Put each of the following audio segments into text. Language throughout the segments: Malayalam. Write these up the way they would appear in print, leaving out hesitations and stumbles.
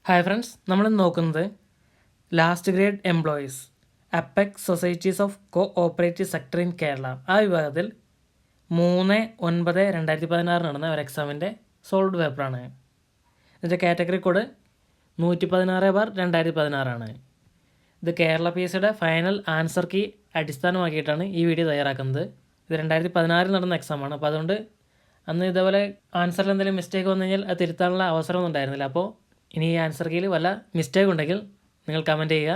ഹായ് ഫ്രണ്ട്സ്, നമ്മളിന്ന് നോക്കുന്നത് last grade employees apex societies of co operative sector in Kerala ആ വിഭാഗത്തിൽ 3/9/2016 നടന്ന ഒരു എക്സാമിൻ്റെ സോൾവ്ഡ് പേപ്പറാണ്. ഇതിൻ്റെ കാറ്റഗറി കോഡ് 116/2016 ഇത് കേരള PSCയുടെ ഫൈനൽ ആൻസർ കീ അടിസ്ഥാനമാക്കിയിട്ടാണ് ഈ വീഡിയോ തയ്യാറാക്കുന്നത്. ഇത് 2016 നടന്ന എക്സാമാണ്. അപ്പോൾ അതുകൊണ്ട് അന്ന് ഇതേപോലെ ആൻസറിൽ എന്തെങ്കിലും മിസ്റ്റേക്ക് വന്നു കഴിഞ്ഞാൽ അത് തിരുത്താനുള്ള അവസരമൊന്നും ഉണ്ടായിരുന്നില്ല. അപ്പോൾ ഇനി ഈ ആൻസർ കീയിൽ വല്ല മിസ്റ്റേക്ക് ഉണ്ടെങ്കിൽ നിങ്ങൾ കമൻറ്റ് ചെയ്യുക.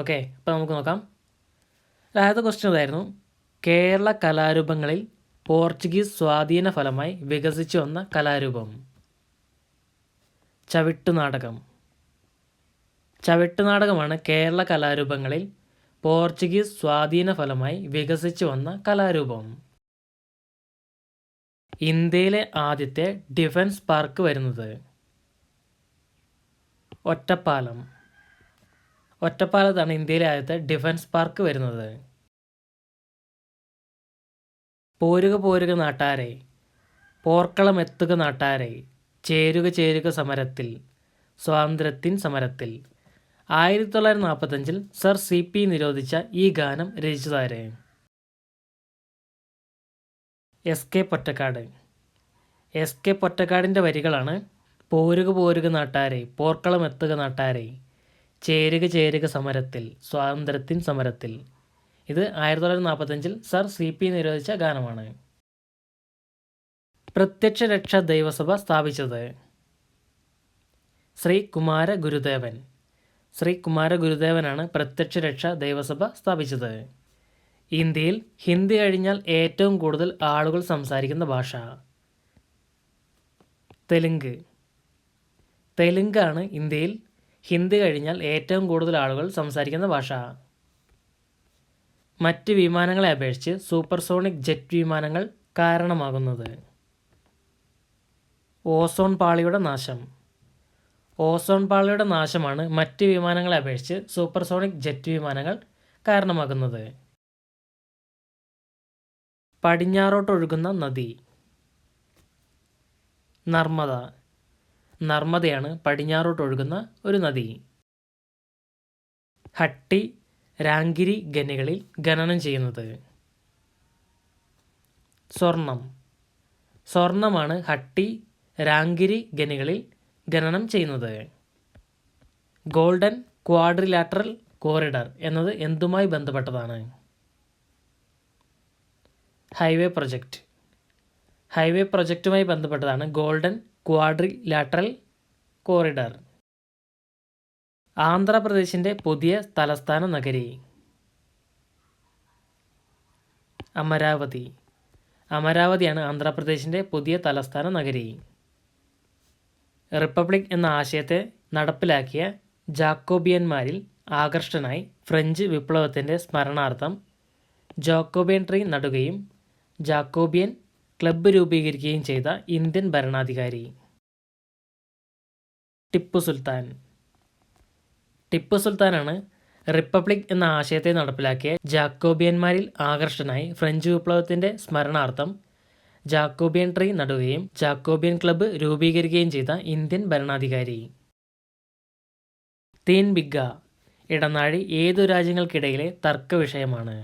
ഓക്കെ, അപ്പോൾ നമുക്ക് നോക്കാം. ആദ്യത്തെ ക്വസ്റ്റ്യൻ ഇതായിരുന്നു: കേരള കലാരൂപങ്ങളിൽ പോർച്ചുഗീസ് സ്വാധീന ഫലമായി വികസിച്ചു വന്ന കലാരൂപം. ചവിട്ടുനാടകം. ചവിട്ടുനാടകമാണ് കേരള കലാരൂപങ്ങളിൽ പോർച്ചുഗീസ് സ്വാധീന ഫലമായി വികസിച്ചു വന്ന കലാരൂപം. ഇന്ത്യയിലെ ആദ്യത്തെ ഡിഫൻസ് പാർക്ക് വരുന്നത്. ഒറ്റപ്പാലം. ഒറ്റപ്പാലത്താണ് ഇന്ത്യയിലെ ആദ്യത്തെ ഡിഫൻസ് പാർക്ക് വരുന്നത്. പോരുക പോരുക നാട്ടാരെ, പോർക്കളം എത്തുക നാട്ടാരെ, ചേരുക ചേരുക സമരത്തിൽ, സ്വാതന്ത്ര്യത്തിൻ സമരത്തിൽ. 1945 സർ CP നിരോധിച്ച ഈ ഗാനം രചിച്ചതാരെ? SK പൊറ്റക്കാട്. SK പൊറ്റക്കാടിൻ്റെ വരികളാണ് പോരുക പോരുക നാട്ടാരെ, പോർക്കളം എത്തുക നാട്ടാരെ, ചേരുക ചേരുക സമരത്തിൽ, സ്വാതന്ത്ര്യത്തിൻ സമരത്തിൽ. ഇത് 1945 സർ CP നിരോധിച്ച ഗാനമാണ്. പ്രത്യക്ഷ രക്ഷാ ദൈവസഭ സ്ഥാപിച്ചത്. ശ്രീ കുമാര ഗുരുദേവൻ. ശ്രീ കുമാര ഗുരുദേവനാണ് പ്രത്യക്ഷ രക്ഷാ ദൈവസഭ സ്ഥാപിച്ചത്. ഇന്ത്യയിൽ ഹിന്ദി കഴിഞ്ഞാൽ ഏറ്റവും കൂടുതൽ ആളുകൾ സംസാരിക്കുന്ന ഭാഷ. തെലുങ്ക്. തെലുങ്കാണ് ഇന്ത്യയിൽ ഹിന്ദി കഴിഞ്ഞാൽ ഏറ്റവും കൂടുതൽ ആളുകൾ സംസാരിക്കുന്ന ഭാഷ. മറ്റ് വിമാനങ്ങളെ അപേക്ഷിച്ച് സൂപ്പർസോണിക് ജെറ്റ് വിമാനങ്ങൾ കാരണമാകുന്നത്. ഓസോൺ പാളിയുടെ നാശം. ഓസോൺ പാളിയുടെ നാശമാണ് മറ്റ് വിമാനങ്ങളെ അപേക്ഷിച്ച് സൂപ്പർസോണിക് ജെറ്റ് വിമാനങ്ങൾ കാരണമാകുന്നത്. പടിഞ്ഞാറോട്ടൊഴുകുന്ന നദി. നർമ്മദ. നർമ്മദയാണ് പടിഞ്ഞാറോട്ടൊഴുകുന്ന ഒരു നദി. ഹട്ടി, രാങ്കിരി ഖനികളിൽ ഖനനം ചെയ്യുന്നത്. സ്വർണം. സ്വർണമാണ് ഹട്ടി, രാങ്കിരി ഖനികളിൽ ഖനനം ചെയ്യുന്നത്. ഗോൾഡൻ ക്വാഡ്രിലാറ്ററൽ കോറിഡർ എന്നത് എന്തുമായി ബന്ധപ്പെട്ടതാണ്? Highway project. ഹൈവേ പ്രൊജക്റ്റുമായി ബന്ധപ്പെട്ടതാണ് ഗോൾഡൻ ക്വാഡ്രിലാറ്ററൽ കോറിഡർ. ആന്ധ്രാപ്രദേശിൻ്റെ പുതിയ തലസ്ഥാന നഗരി. അമരാവതി. അമരാവതിയാണ് ആന്ധ്രാപ്രദേശിൻ്റെ പുതിയ തലസ്ഥാന നഗരി. റിപ്പബ്ലിക് എന്ന ആശയത്തെ നടപ്പിലാക്കിയ ജാക്കോബിയന്മാരിൽ ആകൃഷ്ടനായി ഫ്രഞ്ച് വിപ്ലവത്തിൻ്റെ സ്മരണാർത്ഥം ജാക്കോബിയൻ ട്രീ നടുകയും ജാക്കോബിയൻ ക്ലബ്ബ് രൂപീകരിക്കുകയും ചെയ്ത ഇന്ത്യൻ ഭരണാധികാരി. ടിപ്പു സുൽത്താൻ. ടിപ്പു സുൽത്താനാണ് റിപ്പബ്ലിക് എന്ന ആശയത്തെ നടപ്പിലാക്കിയ ജാക്കോബിയന്മാരിൽ ആകർഷനായി ഫ്രഞ്ച് വിപ്ലവത്തിൻ്റെ സ്മരണാർത്ഥം ജാക്കോബിയൻ ട്രീ നടുകയും ജാക്കോബിയൻ ക്ലബ്ബ് രൂപീകരിക്കുകയും ചെയ്ത ഇന്ത്യൻ ഭരണാധികാരി. തീൻ ബിഗ്ഗ ഇടനാഴി ഏതു രാജ്യങ്ങൾക്കിടയിലെ തർക്ക വിഷയമാണ്?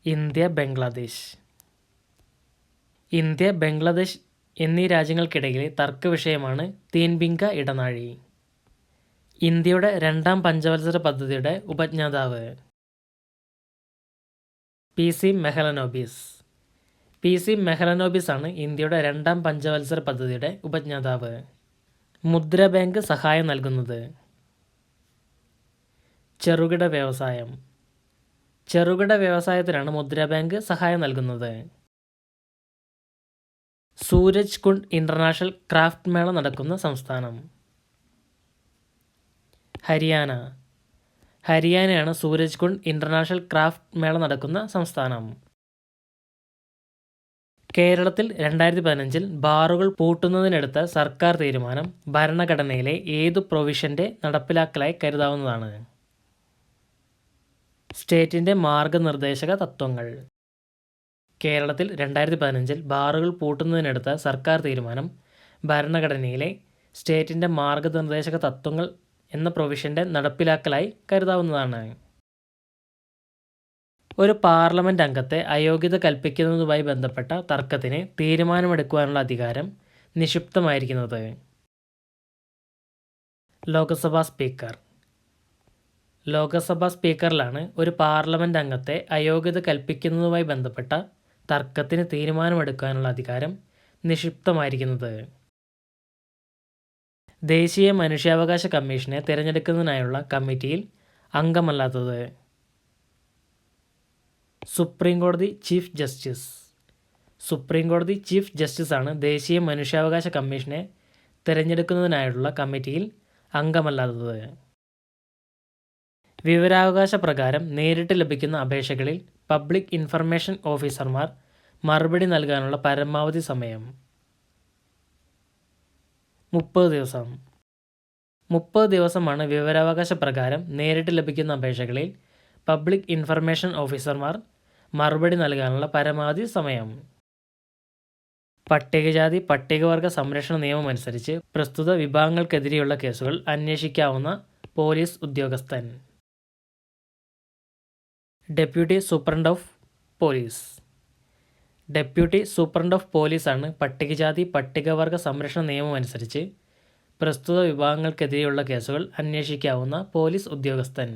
ഇന്ത്യ, ബംഗ്ലാദേശ്. ഇന്ത്യ, ബംഗ്ലാദേശ് എന്നീ രാജ്യങ്ങൾക്കിടയിലെ തർക്ക വിഷയമാണ് തീൻബിംഗ ഇടനാഴി. ഇന്ത്യയുടെ രണ്ടാം പഞ്ചവത്സര പദ്ധതിയുടെ ഉപജ്ഞാതാവ്. PC മെഹ്ലനോബിസ്. PC മെഹ്ലനോബിസ് ആണ് ഇന്ത്യയുടെ രണ്ടാം പഞ്ചവത്സര പദ്ധതിയുടെ ഉപജ്ഞാതാവ്. മുദ്ര ബാങ്ക് സഹായം നൽകുന്നത്. ചെറുകിട വ്യവസായം. ചെറുകിട വ്യവസായത്തിനാണ് മുദ്ര ബാങ്ക് സഹായം നൽകുന്നത്. സൂരജ് കുണ്ട് ഇൻ്റർനാഷണൽ ക്രാഫ്റ്റ് മേള നടക്കുന്ന സംസ്ഥാനം. ഹരിയാന. ഹരിയാനയാണ് സൂരജ് കുണ്ട് ഇൻ്റർനാഷണൽ ക്രാഫ്റ്റ് മേള നടക്കുന്ന സംസ്ഥാനം. കേരളത്തിൽ 2015 ബാറുകൾ പൂട്ടുന്നതിനെടുത്ത സർക്കാർ തീരുമാനം ഭരണഘടനയിലെ ഏതു പ്രൊവിഷൻ്റെ നടപ്പിലാക്കലായി കരുതാവുന്നതാണ്? സ്റ്റേറ്റിൻ്റെ മാർഗനിർദ്ദേശക തത്വങ്ങൾ. കേരളത്തിൽ 2015 ബാറുകൾ പൂട്ടുന്നതിനെടുത്ത സർക്കാർ തീരുമാനം ഭരണഘടനയിലെ സ്റ്റേറ്റിൻ്റെ മാർഗനിർദ്ദേശക തത്വങ്ങൾ എന്ന പ്രൊവിഷൻ്റെ നടപ്പിലാക്കലായി കരുതാവുന്നതാണ്. ഒരു പാർലമെൻറ്റ് അംഗത്തെ അയോഗ്യത കൽപ്പിക്കുന്നതുമായി ബന്ധപ്പെട്ട തർക്കത്തിന് തീരുമാനമെടുക്കുവാനുള്ള അധികാരം നിക്ഷിപ്തമായിരിക്കുന്നത്. ലോകസഭാ സ്പീക്കർ. ലോകസഭാ സ്പീക്കറിലാണ് ഒരു പാർലമെൻറ്റ് അംഗത്തെ അയോഗ്യത കൽപ്പിക്കുന്നതുമായി ബന്ധപ്പെട്ട തർക്കത്തിന് തീരുമാനമെടുക്കാനുള്ള അധികാരം നിക്ഷിപ്തമായിരിക്കുന്നത്. ദേശീയ മനുഷ്യാവകാശ കമ്മീഷനെ തിരഞ്ഞെടുക്കുന്നതിനായുള്ള കമ്മിറ്റിയിൽ അംഗമല്ലാത്തത്. സുപ്രീം കോടതി ചീഫ് ജസ്റ്റിസ്. സുപ്രീം കോടതി ചീഫ് ജസ്റ്റിസാണ് ദേശീയ മനുഷ്യാവകാശ കമ്മീഷനെ തിരഞ്ഞെടുക്കുന്നതിനായുള്ള കമ്മിറ്റിയിൽ അംഗമല്ലാത്തത്. വിവരാവകാശ പ്രകാരം നേരിട്ട് ലഭിക്കുന്ന അപേക്ഷകളിൽ പബ്ലിക് ഇൻഫർമേഷൻ ഓഫീസർമാർ മറുപടി നൽകാനുള്ള പരമാവധി സമയം 30 ദിവസം. 30 ദിവസമാണ് വിവരാവകാശ പ്രകാരം നേരിട്ട് ലഭിക്കുന്ന അപേക്ഷകളിൽ പബ്ലിക് ഇൻഫർമേഷൻ ഓഫീസർമാർ മറുപടി നൽകാനുള്ള പരമാവധി സമയം. പട്ടികജാതി പട്ടികവർഗ സംരക്ഷണ നിയമം അനുസരിച്ച് പ്രസ്തുത വിഭാഗങ്ങൾക്കെതിരെയുള്ള കേസുകൾ അന്വേഷിക്കാവുന്ന പോലീസ് ഉദ്യോഗസ്ഥൻ. Deputy superintendent of police. Deputy superintendent of പോലീസാണ് പട്ടികജാതി പട്ടികവർഗ സംരക്ഷണ നിയമം അനുസരിച്ച് പ്രസ്തുത വിഭാഗങ്ങൾക്കെതിരെയുള്ള കേസുകൾ അന്വേഷിക്കാവുന്ന പോലീസ് ഉദ്യോഗസ്ഥൻ.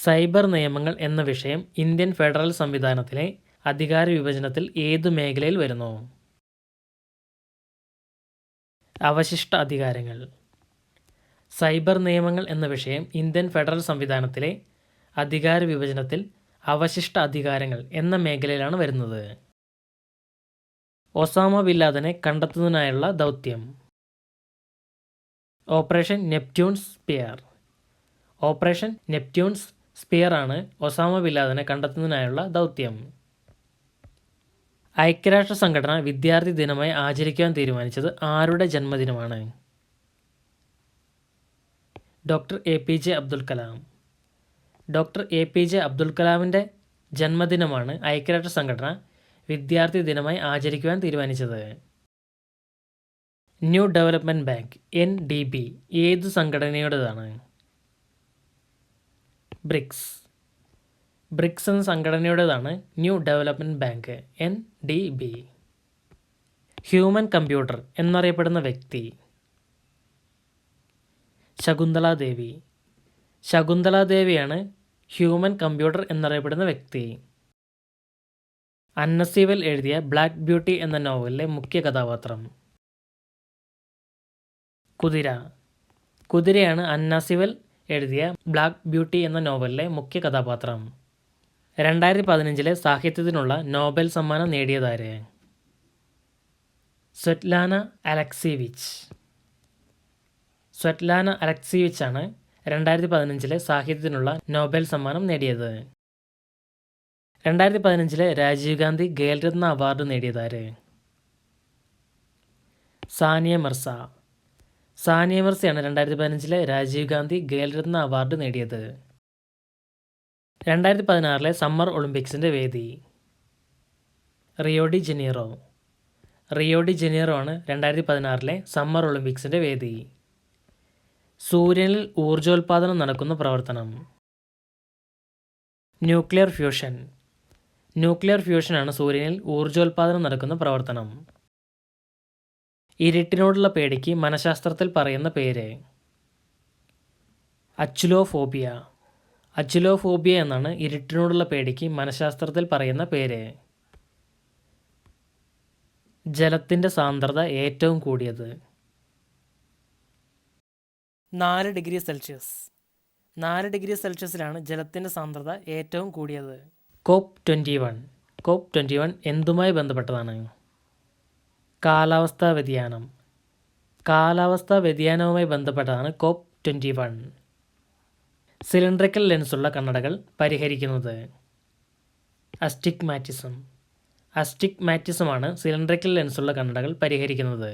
സൈബർ നിയമങ്ങൾ എന്ന വിഷയം ഇന്ത്യൻ ഫെഡറൽ സംവിധാനത്തിലെ അധികാര വിഭജനത്തിൽ ഏതു മേഖലയിൽ വരുന്നു? അവശിഷ്ട അധികാരങ്ങൾ. സൈബർ നിയമങ്ങൾ എന്ന വിഷയം ഇന്ത്യൻ ഫെഡറൽ സംവിധാനത്തിലെ അധികാര വിഭജനത്തിൽ അവശിഷ്ട അധികാരങ്ങൾ എന്ന മേഖലയിലാണ് വരുന്നത്. ഒസാമ ബിൻ ലാദനെ കണ്ടെത്തുന്നതിനായുള്ള ദൗത്യം. Operation Neptune spear. Operation Neptune spear ആണ് ഒസാമ ബിൻ ലാദനെ കണ്ടെത്തുന്നതിനായുള്ള ദൗത്യം. ഐക്യരാഷ്ട്ര സംഘടന വിദ്യാർത്ഥി ദിനമായി ആചരിക്കാൻ തീരുമാനിച്ചത് ആരുടെ ജന്മദിനമാണ്? Doctor APJ Abdul Kalam. Doctor APJ Abdul കലാമിൻ്റെ ജന്മദിനമാണ് ഐക്യരാഷ്ട്ര സംഘടന വിദ്യാർത്ഥി ദിനമായി ആചരിക്കുവാൻ തീരുമാനിച്ചത്. ന്യൂ ഡെവലപ്മെൻറ്റ് ബാങ്ക് NDB ഏതു സംഘടനയുടേതാണ്? ബ്രിക്സ്. ബ്രിക്സ് എന്ന സംഘടനയുടേതാണ് new development bank NDB. Human computer എന്നറിയപ്പെടുന്ന വ്യക്തി. ശകുന്തള ദേവി. ശകുന്തള ദേവിയാണ് ഹ്യൂമൻ കമ്പ്യൂട്ടർ എന്നറിയപ്പെടുന്ന വ്യക്തി. അന്ന സീവൽ എഴുതിയ ബ്ലാക്ക് ബ്യൂട്ടി എന്ന നോവലിലെ മുഖ്യ കഥാപാത്രം. കുതിര. കുതിരയാണ് അന്ന സീവൽ എഴുതിയ ബ്ലാക്ക് ബ്യൂട്ടി എന്ന നോവലിലെ മുഖ്യ കഥാപാത്രം. 2015 സാഹിത്യത്തിനുള്ള നോബൽ സമ്മാനം നേടിയതാര്? സ്വെറ്റ്ലാന അലക്സിവിച്ച്. സ്വെറ്റ്ലാന അലക്സിവിച്ചാണ് 2015 സാഹിത്യത്തിനുള്ള നോബൽ സമ്മാനം നേടിയത്. 2015 രാജീവ് ഗാന്ധി ഖേൽരത്ന അവാർഡ് നേടിയതാര്? സാനിയ മിർസ. സാനിയ മിർസയാണ് 2015 രാജീവ് ഗാന്ധി ഖേൽരത്ന അവാർഡ് നേടിയത്. 2016 സമ്മർ ഒളിമ്പിക്സിൻ്റെ വേദി. Rio de Janeiro. Rio de Janeiro ആണ് 2016 സമ്മർ ഒളിമ്പിക്സിൻ്റെ വേദി. സൂര്യനിൽ ഊർജോൽപാദനം നടക്കുന്ന പ്രവർത്തനം. Nuclear fusion. ന്യൂക്ലിയർ ഫ്യൂഷനാണ് സൂര്യനിൽ ഊർജോൽപാദനം നടക്കുന്ന പ്രവർത്തനം. ഇരുട്ടിനോടുള്ള പേടിക്ക് മനഃശാസ്ത്രത്തിൽ പറയുന്ന പേര്. അച്ചുലോഫോബിയ. അച്ചുലോഫോബിയ എന്നാണ് ഇരുട്ടിനോടുള്ള പേടിക്ക് മനഃശാസ്ത്രത്തിൽ പറയുന്ന പേര്. ജലത്തിൻ്റെ സാന്ദ്രത ഏറ്റവും കൂടിയത്. 4 ഡിഗ്രി സെൽഷ്യസ്. 4 ഡിഗ്രി സെൽഷ്യസിലാണ് ജലത്തിൻ്റെ സാന്ദ്രത ഏറ്റവും കൂടിയത്. COP21. COP21 എന്തുമായി ബന്ധപ്പെട്ടതാണ്? കാലാവസ്ഥാ വ്യതിയാനം. കാലാവസ്ഥാ വ്യതിയാനവുമായി ബന്ധപ്പെട്ടതാണ് COP21. സിലിണ്ടറിക്കൽ ലെൻസുള്ള കണ്ണടകൾ പരിഹരിക്കുന്നത്. അസ്റ്റിഗ്മാറ്റിസം. അസ്റ്റിഗ്മാറ്റിസമാണ് സിലിണ്ടറിക്കൽ ലെൻസുള്ള കണ്ണടകൾ പരിഹരിക്കുന്നത്.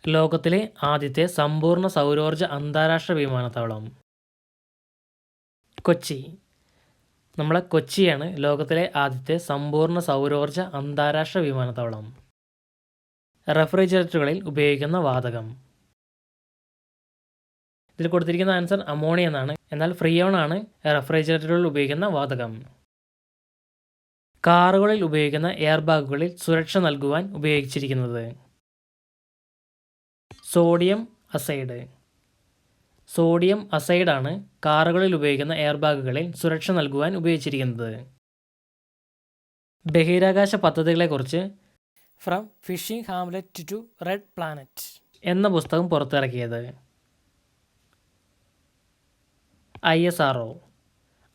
ലോകത്തിലെ ആദ്യത്തെ സമ്പൂർണ്ണ സൗരോർജ്ജ അന്താരാഷ്ട്ര വിമാനത്താവളം. കൊച്ചി. നമ്മളെ കൊച്ചിയാണ് ലോകത്തിലെ ആദ്യത്തെ സമ്പൂർണ്ണ സൗരോർജ്ജ അന്താരാഷ്ട്ര വിമാനത്താവളം. റെഫ്രിജറേറ്ററുകളിൽ ഉപയോഗിക്കുന്ന വാതകം. ഇതിൽ കൊടുത്തിരിക്കുന്ന ആൻസർ അമോണിയ എന്നാണ്. എന്നാൽ ഫ്രീയോൺ ആണ് റെഫ്രിജറേറ്ററുകളിൽ ഉപയോഗിക്കുന്ന വാതകം. കാറുകളിൽ ഉപയോഗിക്കുന്ന എയർ ബാഗുകളിൽ സുരക്ഷ നൽകുവാൻ ഉപയോഗിച്ചിരിക്കുന്നത്. Sodium azide. സോഡിയം അസൈഡാണ് കാറുകളിൽ ഉപയോഗിക്കുന്ന എയർ ബാഗുകളിൽ സുരക്ഷ നൽകുവാൻ ഉപയോഗിച്ചിരിക്കുന്നത്. ബഹിരാകാശ പദ്ധതികളെക്കുറിച്ച് from fishing hamlet to red planet എന്ന പുസ്തകം പുറത്തിറക്കിയത്. ISRO.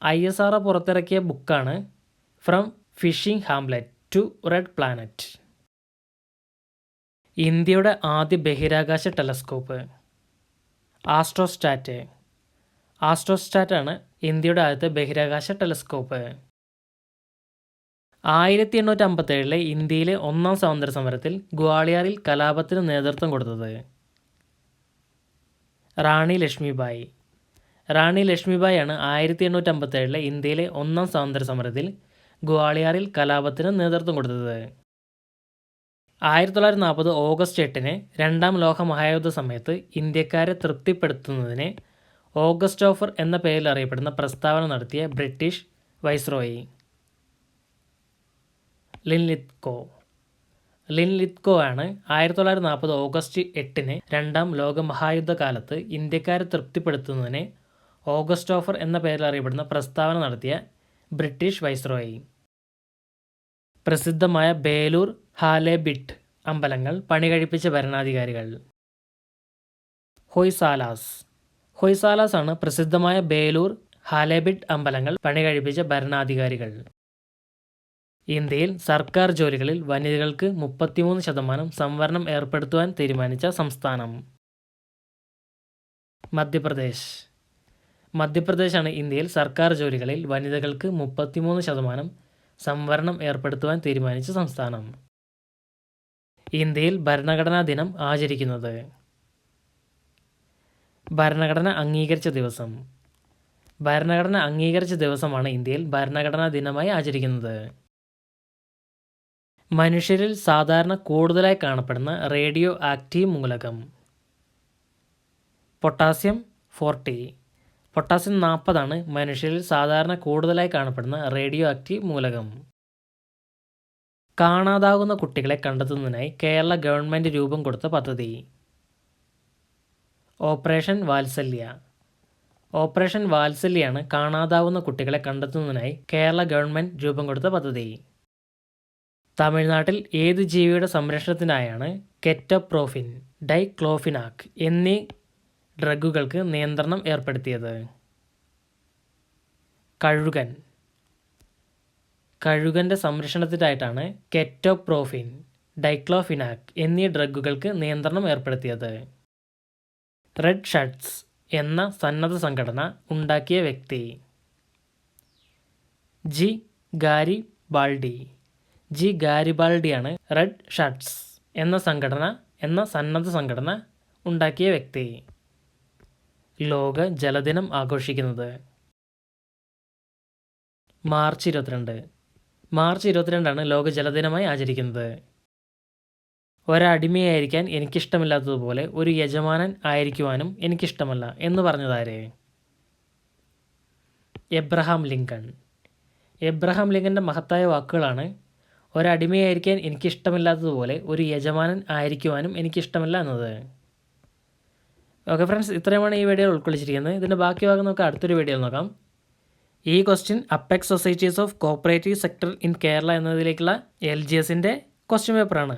ISRO പുറത്തിറക്കിയ ബുക്കാണ് from fishing hamlet to red planet. ഇന്ത്യയുടെ ആദ്യ ബഹിരാകാശ ടെലസ്കോപ്പ്. ആസ്ട്രോസ്റ്റാറ്റ്. ആസ്ട്രോസ്റ്റാറ്റാണ് ഇന്ത്യയുടെ ആദ്യത്തെ ബഹിരാകാശ ടെലസ്കോപ്പ്. 1857 ഇന്ത്യയിലെ ഒന്നാം സ്വാതന്ത്ര്യ സമരത്തിൽ ഗ്വാളിയാറിൽ കലാപത്തിന് നേതൃത്വം കൊടുത്തത്. റാണി ലക്ഷ്മിബായി. റാണി ലക്ഷ്മിബായി ആണ് 1857 ഇന്ത്യയിലെ ഒന്നാം സ്വാതന്ത്ര്യ സമരത്തിൽ ഗ്വാളിയാറിൽ കലാപത്തിന് നേതൃത്വം കൊടുത്തത്. 1940 ഓഗസ്റ്റ് 8 രണ്ടാം ലോക മഹായുദ്ധ സമയത്ത് ഇന്ത്യക്കാരെ തൃപ്തിപ്പെടുത്തുന്നതിന് ഓഗസ്റ്റ് ഓഫർ എന്ന പേരിൽ അറിയപ്പെടുന്ന പ്രസ്താവന നടത്തിയ ബ്രിട്ടീഷ് വൈസ്രോയി. ലിൻലിത്കോ. ലിൻലിത്കോ ആണ് 1940 ഓഗസ്റ്റ് 8 രണ്ടാം ലോക മഹായുദ്ധ കാലത്ത് ഇന്ത്യക്കാരെ തൃപ്തിപ്പെടുത്തുന്നതിന് ഓഗസ്റ്റ് ഓഫർ എന്ന പേരിൽ അറിയപ്പെടുന്ന പ്രസ്താവന നടത്തിയ ബ്രിട്ടീഷ് വൈസ്രോയി. പ്രസിദ്ധമായ ബേലൂർ, ഹാലേബിട്ട് അമ്പലങ്ങൾ പണികഴിപ്പിച്ച ഭരണാധികാരികൾ. ഹൊയ്സാലാസ്. ഹൊയ്സാലാസ് ആണ് പ്രസിദ്ധമായ ബേലൂർ, ഹാലേബിട്ട് അമ്പലങ്ങൾ പണികഴിപ്പിച്ച ഭരണാധികാരികൾ. ഇന്ത്യയിൽ സർക്കാർ ജോലികളിൽ വനിതകൾക്ക് 33% സംവരണം ഏർപ്പെടുത്തുവാൻ തീരുമാനിച്ച സംസ്ഥാനം. മധ്യപ്രദേശ്. മധ്യപ്രദേശാണ് ഇന്ത്യയിൽ സർക്കാർ ജോലികളിൽ വനിതകൾക്ക് 33% സംവരണം ഏർപ്പെടുത്തുവാൻ തീരുമാനിച്ച സംസ്ഥാനം. ഇന്ത്യയിൽ ഭരണഘടനാ ദിനം ആചരിക്കുന്നത്. ഭരണഘടന അംഗീകരിച്ച ദിവസം. ഭരണഘടന അംഗീകരിച്ച ദിവസമാണ് ഇന്ത്യയിൽ ഭരണഘടനാ ദിനമായി ആചരിക്കുന്നത്. മനുഷ്യരിൽ സാധാരണ കൂടുതലായി കാണപ്പെടുന്ന റേഡിയോ ആക്റ്റീവ് മൂലകം. പൊട്ടാസ്യം 40. പൊട്ടാസ്യം 40 ആണ് മനുഷ്യരിൽ സാധാരണ കൂടുതലായി കാണപ്പെടുന്ന റേഡിയോ ആക്റ്റീവ് മൂലകം. കാണാതാകുന്ന കുട്ടികളെ കണ്ടെത്തുന്നതിനായി കേരള ഗവൺമെൻറ് രൂപം കൊടുത്ത പദ്ധതി. ഓപ്പറേഷൻ വാത്സല്യ. ഓപ്പറേഷൻ വാത്സല്യാണ് കാണാതാവുന്ന കുട്ടികളെ കണ്ടെത്തുന്നതിനായി കേരള ഗവൺമെൻറ് രൂപം കൊടുത്ത പദ്ധതി. തമിഴ്നാട്ടിൽ ഏത് ജീവിയുടെ സംരക്ഷണത്തിനായാണ് കെറ്റോപ്രോഫിൻ, ഡൈക്ലോഫിനാക് എന്നീ ഡ്രഗുകൾക്ക് നിയന്ത്രണം ഏർപ്പെടുത്തിയത്? കഴുകൻ. കഴുകൻ്റെ സംരക്ഷണത്തിനായിട്ടാണ് കെറ്റോപ്രോഫിൻ, ഡൈക്ലോഫിനാക് എന്നീ ഡ്രഗുകൾക്ക് നിയന്ത്രണം ഏർപ്പെടുത്തിയത്. റെഡ് ഷർട്ട്സ് എന്ന സന്നദ്ധ സംഘടന ഉണ്ടാക്കിയ വ്യക്തി. G Garibaldi. ജി ഗാരിബാൾഡിയാണ് റെഡ് ഷർട്ട്സ് എന്ന സന്നദ്ധ സംഘടന ഉണ്ടാക്കിയ വ്യക്തി. ലോക ജലദിനം ആഘോഷിക്കുന്നത്. മാർച്ച് 22. മാർച്ച് 22 ലോക ജലദിനമായി ആചരിക്കുന്നത്. ഒരടിമയായിരിക്കാൻ എനിക്കിഷ്ടമില്ലാത്തതുപോലെ ഒരു യജമാനൻ ആയിരിക്കുവാനും എനിക്കിഷ്ടമല്ല എന്ന് പറഞ്ഞതാരെ? Abraham Lincoln. എബ്രഹാം ലിങ്കൻ്റെ മഹത്തായ വാക്കുകളാണ് ഒരടിമയായിരിക്കാൻ എനിക്കിഷ്ടമില്ലാത്തതുപോലെ ഒരു യജമാനൻ ആയിരിക്കുവാനും എനിക്കിഷ്ടമല്ല എന്നത്. ഓക്കെ ഫ്രണ്ട്സ്, ഇത്രയുമാണ് ഈ വീഡിയോയിൽ ഉൾക്കൊള്ളിച്ചിരിക്കുന്നത്. ഇതിൻ്റെ ബാക്കി ഭാഗം നമുക്ക് അടുത്തൊരു വീഡിയോയിൽ നോക്കാം. ഈ question apex societies of cooperative sector in Kerala എന്നതിലേക്കുള്ള LGSൻ്റെ ക്വസ്റ്റ്യൻ പേപ്പറാണ്.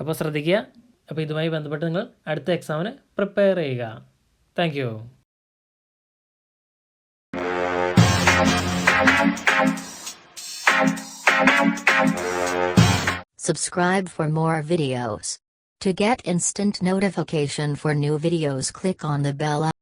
അപ്പോൾ ശ്രദ്ധിക്കുക. അപ്പോൾ ഇതുമായി ബന്ധപ്പെട്ട് നിങ്ങൾ അടുത്ത എക്സാമിന് പ്രിപ്പയർ ചെയ്യുക. Thank you. Subscribe for more videos. To get instant notification for new videos, click on the bell icon.